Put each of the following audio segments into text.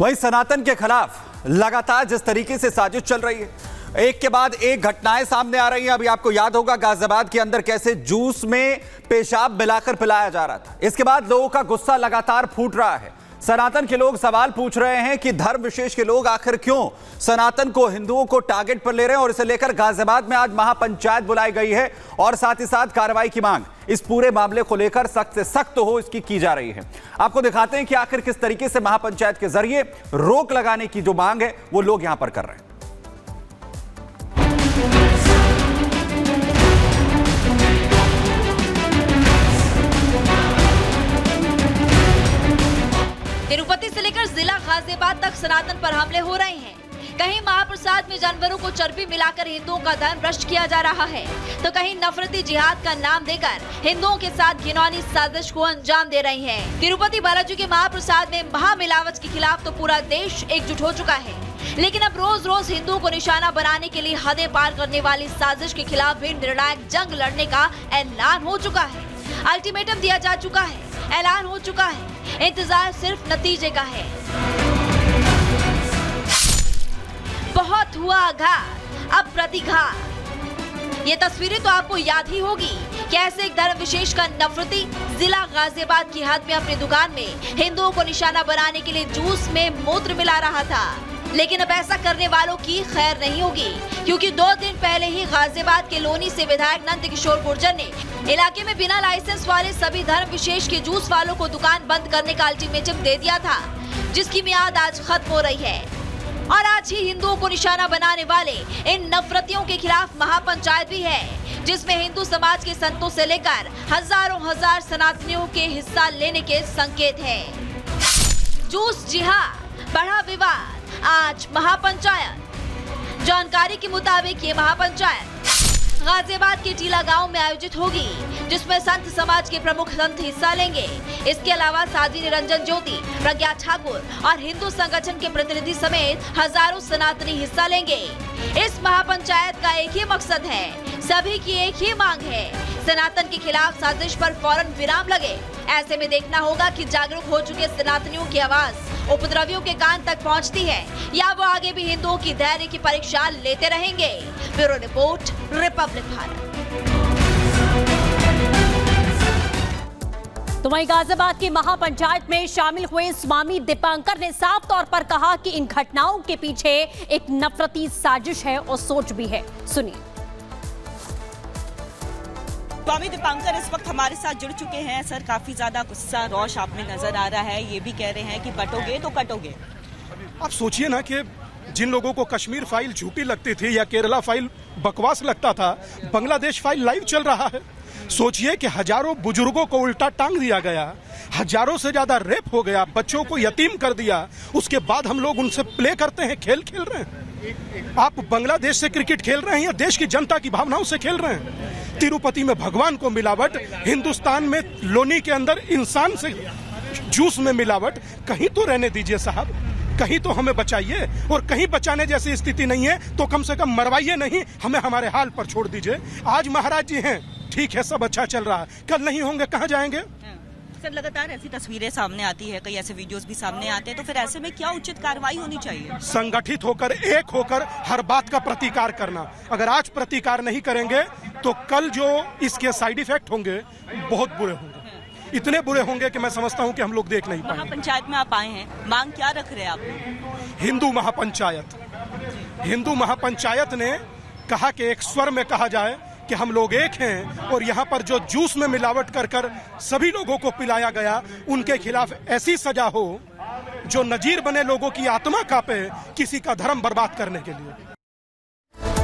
वहीं सनातन के खिलाफ लगातार जिस तरीके से साजिश चल रही है, एक के बाद एक घटनाएं सामने आ रही हैं। अभी आपको याद होगा गाजियाबाद के अंदर कैसे जूस में पेशाब मिलाकर पिलाया जा रहा था। इसके बाद लोगों का गुस्सा लगातार फूट रहा है। सनातन के लोग सवाल पूछ रहे हैं कि धर्म विशेष के लोग आखिर क्यों सनातन को, हिंदुओं को टारगेट पर ले रहे हैं, और इसे लेकर गाजियाबाद में आज महापंचायत बुलाई गई है और साथ ही साथ कार्रवाई की मांग इस पूरे मामले को लेकर सख्त से सख्त हो इसकी की जा रही है। आपको दिखाते हैं कि आखिर किस तरीके से महापंचायत के जरिए रोक लगाने की जो मांग है वो लोग यहां पर कर रहे हैं। तिरुपति से लेकर जिला गाजियाबाद तक सनातन पर हमले हो रहे हैं। कहीं महाप्रसाद में जानवरों को चर्बी मिलाकर हिंदुओं का धर्म भ्रष्ट किया जा रहा है, तो कहीं नफरती जिहाद का नाम देकर हिंदुओं के साथ घिनौनी साजिश को अंजाम दे रही हैं। तिरुपति बालाजी के महाप्रसाद में महामिलावट के खिलाफ तो पूरा देश एकजुट हो चुका है, लेकिन अब रोज रोज हिंदुओं को निशाना बनाने के लिए हदें पार करने वाली साजिश के खिलाफ भी निर्णायक जंग लड़ने का ऐलान हो चुका है। अल्टीमेटम दिया जा चुका है, ऐलान हो चुका है, इंतजार सिर्फ नतीजे का है। बहुत हुआ आघात, अब प्रतिघात। ये तस्वीरें तो आपको याद ही होगी, कैसे एक धर्म विशेष का नफरती जिला गाजियाबाद की हद में अपनी दुकान में हिंदुओं को निशाना बनाने के लिए जूस में मूत्र मिला रहा था। लेकिन अब ऐसा करने वालों की खैर नहीं होगी, क्योंकि 2 दिन पहले ही गाजियाबाद के लोनी से विधायक नंद किशोर गुर्जर ने इलाके में बिना लाइसेंस वाले सभी धर्म विशेष के जूस वालों को दुकान बंद करने का अल्टीमेटम दे दिया था, जिसकी मियाद आज खत्म हो रही है। और आज ही हिंदुओं को निशाना बनाने वाले इन नफरतियों के खिलाफ महापंचायत भी है, जिसमें हिंदू समाज के संतों से लेकर हजार सनातनियों के हिस्सा लेने के संकेत हैं। जूस जिहाद, बढ़ा विवाद, आज महापंचायत। जानकारी के मुताबिक ये महापंचायत गाजियाबाद के टीला गांव में आयोजित होगी, जिसमें संत समाज के प्रमुख संत हिस्सा लेंगे। इसके अलावा साध्वी निरंजन ज्योति, प्रज्ञा ठाकुर और हिंदू संगठन के प्रतिनिधि समेत हजारों सनातनी हिस्सा लेंगे। इस महापंचायत का एक ही मकसद है, सभी की एक ही मांग है, सनातन के खिलाफ साजिश पर फौरन विराम लगे। ऐसे में देखना होगा कि जागरूक हो चुके सनातनियों की आवाज उपद्रवियों के कान तक पहुंचती है, या वो आगे भी हिंदुओं की धैर्य की परीक्षा लेते रहेंगे। Bureau report, Republic Bharat. तो वहीं गाजियाबाद की महापंचायत में शामिल हुए स्वामी दीपांकर ने साफ तौर पर कहा कि इन घटनाओं के पीछे एक नफरती साजिश है और सोच भी है। सुनिए। स्वामी दीपांकर इस वक्त हमारे साथ जुड़ चुके हैं। सर, काफी ज्यादा गुस्सा रोष आप में नजर आ रहा है, ये भी कह रहे हैं कि बटोगे तो कटोगे। आप सोचिए ना कि जिन लोगों को कश्मीर फाइल झूठी लगती थी या केरला फाइल बकवास लगता था, बांग्लादेश फाइल लाइव चल रहा है। सोचिए कि हजारों बुजुर्गों को उल्टा टांग दिया गया, हजारों से ज्यादा रेप हो गया, बच्चों को यतीम कर दिया, उसके बाद हम लोग उनसे प्ले करते हैं, खेल खेल रहे हैं। आप बांग्लादेश से क्रिकेट खेल रहे हैं या देश की जनता की भावनाओं से खेल रहे हैं? तिरुपति में भगवान को मिलावट, हिंदुस्तान में लोनी के अंदर इंसान से जूस में मिलावट। कहीं तो रहने दीजिए साहब, कहीं तो हमें बचाइए, और कहीं बचाने जैसी स्थिति नहीं है तो कम से कम मरवाइए नहीं, हमें हमारे हाल पर छोड़ दीजिए। आज महाराज जी हैं, ठीक है, सब अच्छा चल रहा है, कल नहीं होंगे, कहाँ जाएंगे? सर, लगातार ऐसी तस्वीरें सामने आती है, कई ऐसे वीडियोस भी सामने आते हैं, तो फिर ऐसे में क्या उचित कार्रवाई होनी चाहिए? संगठित होकर, एक होकर हर बात का प्रतिकार करना। अगर आज प्रतिकार नहीं करेंगे तो कल जो इसके साइड इफेक्ट होंगे बहुत बुरे होंगे, इतने बुरे होंगे कि मैं समझता हूं कि हम लोग देख नहीं पाएंगे। महापंचायत में आप आए हैं, मांग क्या रख रहे हैं आप? हिंदू महापंचायत, हिंदू महापंचायत ने कहा कि एक स्वर में कहा जाए कि हम लोग एक हैं, और यहाँ पर जो जूस में मिलावट कर कर सभी लोगों को पिलाया गया, उनके खिलाफ ऐसी सजा हो जो नजीर बने, लोगों की आत्मा कांपे किसी का धर्म बर्बाद करने के लिए।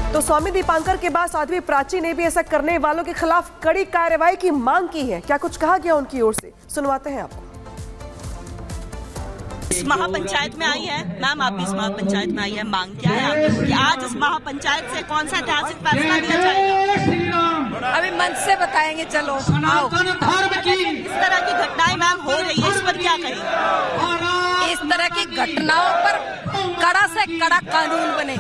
तो स्वामी दीपांकर के बाद साध्वी प्राची ने भी ऐसा करने वालों के खिलाफ कड़ी कार्रवाई की मांग की है। क्या कुछ कहा गया उनकी ओर से, सुनवाते हैं आपको। इस महापंचायत में आई है मैम, आप भी इस महापंचायत में आई है, मांग क्या है आपकी कि आज इस महापंचायत से कौन सा ऐतिहासिक फैसला लिया जाएगा? अभी मंच से बताएंगे, चलो आओ। इस तरह की घटनाएं मैम हो रही है, इस पर क्या कहेंगे? इस तरह की घटनाओं पर कड़ा से कड़ा कानून बने,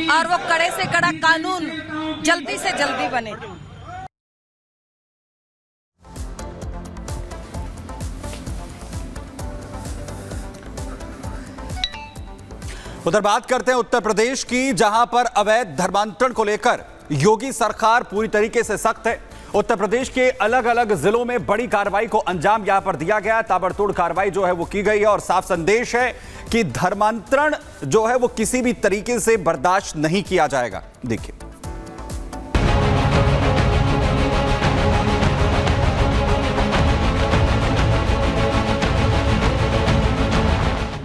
और वो कड़े से कड़ा कानून जल्दी से जल्दी बने। उधर बात करते हैं उत्तर प्रदेश की, जहां पर अवैध धर्मांतरण को लेकर योगी सरकार पूरी तरीके से सख्त है। उत्तर प्रदेश के अलग अलग जिलों में बड़ी कार्रवाई को अंजाम यहां पर दिया गया, ताबड़तोड़ कार्रवाई जो है वो की गई है और साफ संदेश है कि धर्मांतरण जो है वो किसी भी तरीके से बर्दाश्त नहीं किया जाएगा। देखिए,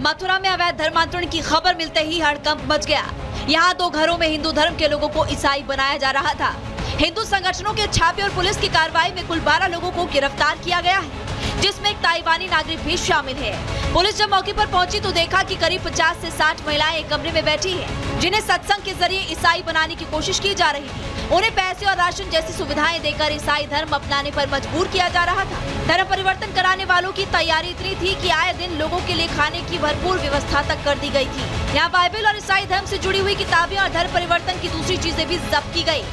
मथुरा में अवैध धर्मांतरण की खबर मिलते ही हड़कंप मच गया। यहाँ 2 घरों में हिंदू धर्म के लोगों को ईसाई बनाया जा रहा था। हिंदू संगठनों के छापे और पुलिस की कार्रवाई में कुल 12 लोगों को गिरफ्तार किया गया है, जिसमें एक ताइवानी नागरिक भी शामिल है। पुलिस जब मौके पर पहुंची तो देखा कि करीब 50 से 60 महिलाएं एक कमरे में बैठी हैं, जिन्हें सत्संग के जरिए ईसाई बनाने की कोशिश की जा रही थी। उन्हें पैसे और राशन जैसी सुविधाएं देकर ईसाई धर्म अपनाने पर मजबूर किया जा रहा था। धर्म परिवर्तन कराने वालों की तैयारी इतनी थी कि आए दिन लोगों के लिए खाने की भरपूर व्यवस्था तक कर दी गई थी। यहाँ बाइबल और ईसाई धर्म से जुड़ी हुई किताबें और धर्म परिवर्तन की दूसरी चीजें भी जब्त की गयी।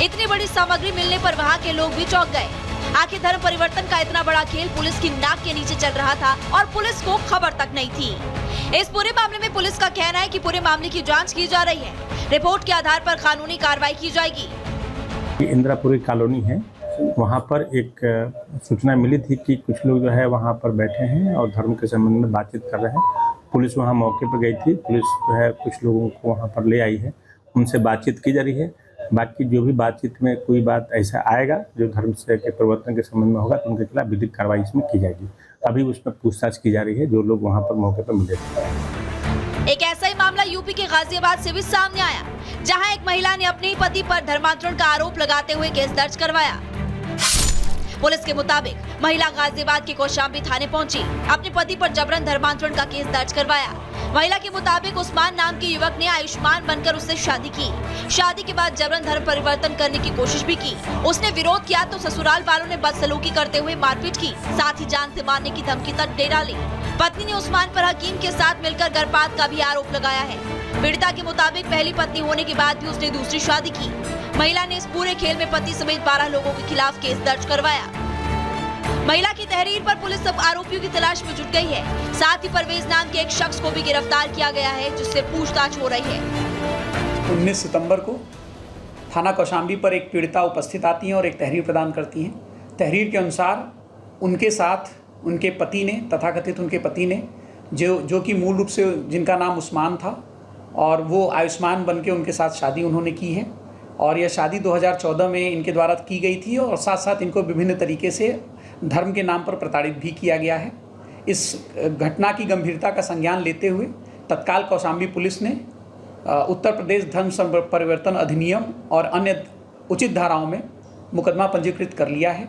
इतनी बड़ी सामग्री मिलने पर वहाँ के लोग भी चौंक गए। आखिर धर्म परिवर्तन का इतना बड़ा खेल पुलिस की नाक के नीचे चल रहा था और पुलिस को खबर तक नहीं थी। इस पूरे मामले में पुलिस का कहना है कि पूरे मामले की जांच की जा रही है। रिपोर्ट के आधार पर कानूनी कार्रवाई की जाएगी। इंदिरापुरी कॉलोनी है, वहाँ पर एक सूचना मिली थी कि कुछ लोग जो है वहाँ पर बैठे हैं और धर्म के संबंध में बातचीत कर रहे हैं। पुलिस वहाँ मौके पर गई थी। पुलिस जो है कुछ लोगों को वहाँ पर ले आई है, उनसे बातचीत की जा रही है। बाकी जो भी बातचीत में कोई बात ऐसा आएगा जो धर्म से के परिवर्तन के संबंध में होगा तो उनके खिलाफ विधिक कार्रवाई इसमें की जाएगी। अभी उसमें पूछताछ की जा रही है जो लोग वहाँ पर मौके पर मिले थे। एक ऐसा ही मामला यूपी के गाजियाबाद से भी सामने आया, जहां एक महिला ने अपने ही पति पर धर्मांतरण का आरोप लगाते हुए केस दर्ज करवाया। पुलिस के मुताबिक महिला गाजियाबाद के कौशाम्बी थाने पहुंची, अपने पति पर जबरन धर्मांतरण का केस दर्ज करवाया। महिला के मुताबिक उस्मान नाम के युवक ने आयुष्मान बनकर उससे शादी की। शादी के बाद जबरन धर्म परिवर्तन करने की कोशिश भी की। उसने विरोध किया तो ससुराल वालों ने बदसलूकी करते हुए मारपीट की, साथ ही जान से मारने की धमकी तक दे डाली। पत्नी ने उस्मान पर हकीम के साथ मिलकर गर्भपात का भी आरोप लगाया है। पीड़िता के मुताबिक पहली पत्नी होने के बाद भी उसने दूसरी शादी की। महिला ने इस पूरे खेल में पति समेत 12 लोगों के खिलाफ केस दर्ज करवाया। महिला की तहरीर पर पुलिस अब आरोपियों की तलाश में जुट गई है। साथ ही परवेज नाम के एक शख्स को भी गिरफ्तार किया गया है, जिससे पूछताछ हो रही है। 19 सितंबर को थाना कौशाम्बी पर एक पीड़िता उपस्थित आती है और एक तहरीर प्रदान करती हैं। तहरीर के अनुसार उनके साथ उनके पति ने, तथाकथित उनके पति ने, जो कि मूल रूप से जिनका नाम उस्मान था और वो आयुष्मान बन के उनके साथ शादी उन्होंने की है और यह शादी 2014 में इनके द्वारा की गई थी और साथ साथ इनको विभिन्न तरीके से धर्म के नाम पर प्रताड़ित भी किया गया है। इस घटना की गंभीरता का संज्ञान लेते हुए तत्काल कौशाम्बी पुलिस ने उत्तर प्रदेश धर्म परिवर्तन अधिनियम और अन्य उचित धाराओं में मुकदमा पंजीकृत कर लिया है।